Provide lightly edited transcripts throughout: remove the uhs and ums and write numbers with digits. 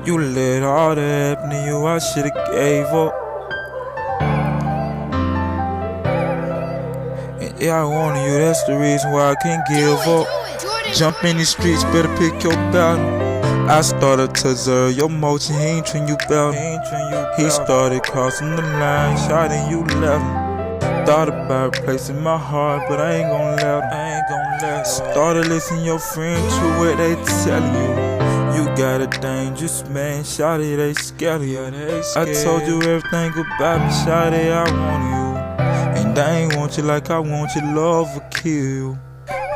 You let all that happen to you, I should've gave up. And yeah, I wanted you, that's the reason why I can't give up. Jump in the streets, better pick your battle. I started to observe your motion, he ain't treating you better. He started crossing the line, Shawty you left him. Thought about replacing my heart, but I ain't gon' let him. Started listening your friend to what they telling you. You got a dangerous man, Shawty, they scared of you. I told you everything about me, Shawty, I want you. And I ain't want you like I want you, love will kill you.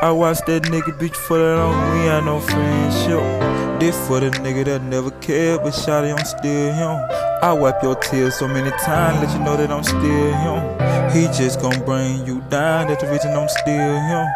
I watched that nigga bitch for that long, we ain't no friendship. This for the nigga that never cared, but Shawty, I'm still him. I wipe your tears so many times, let you know that I'm still him. He just gon' bring you down, that's the reason I'm still him.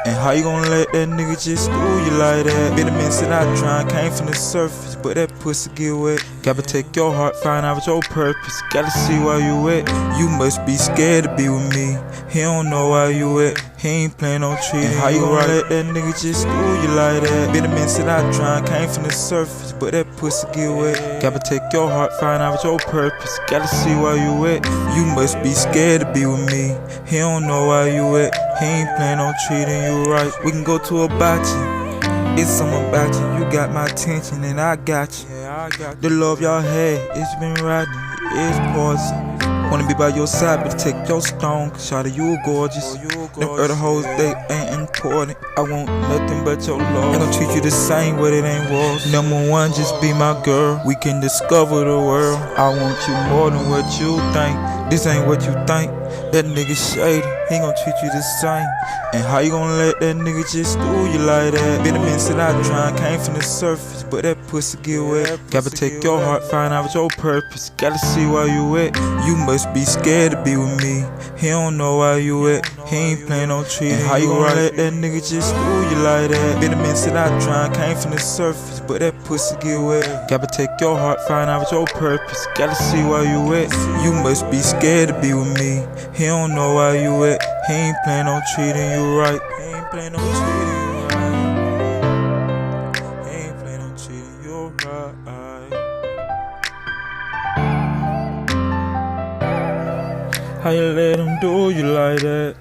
And how you gon' let that nigga just do you like that? Been a minute since I drowned, came from the surface, but that pussy get wet. Gotta take your heart, find out your purpose. Gotta see why you at. You must be scared to be with me. He don't know why you at. He ain't playin' on treating. And how you gon' let that nigga just do you like that? Been a minute since I drowned, came from the surface, but that pussy get wet. Gotta take your heart, find out your purpose. Gotta see why you at. You must be scared to be with me. He don't know why you at. He ain't playin' on treating you right. We can go to a bout you. It's something about you. You got my attention and I got you. The love y'all had, it's been riding, it's poison. Wanna be by your side, but take your stone, cause Shawty, you gorgeous. Them other hoes, they ain't important. I want nothing but your love. Ain't gon' treat you the same way it ain't was. Number one, just be my girl. We can discover the world. I want you more than what you think. This ain't what you think. That nigga shady, he gon' treat you the same. And how you gon' let that nigga just do you like that? Been a minute since I drowned, came from the surface, but that pussy get wet. Gotta take your heart, find out your purpose. Gotta see why you at. You must be scared to be with me. He don't know why you at. He ain't playin' on treating. And how you gon' let that nigga just do you like that? Been a minute since I drowned, came from the surface, but that pussy get wet. Gotta take your heart, find out your purpose. Gotta see why you at. You must be scared to be with me. He don't know why you at. He ain't playin' on treating you right. He ain't playin' on treating you right. He ain't playin' on treating you right. How you let him do you like that?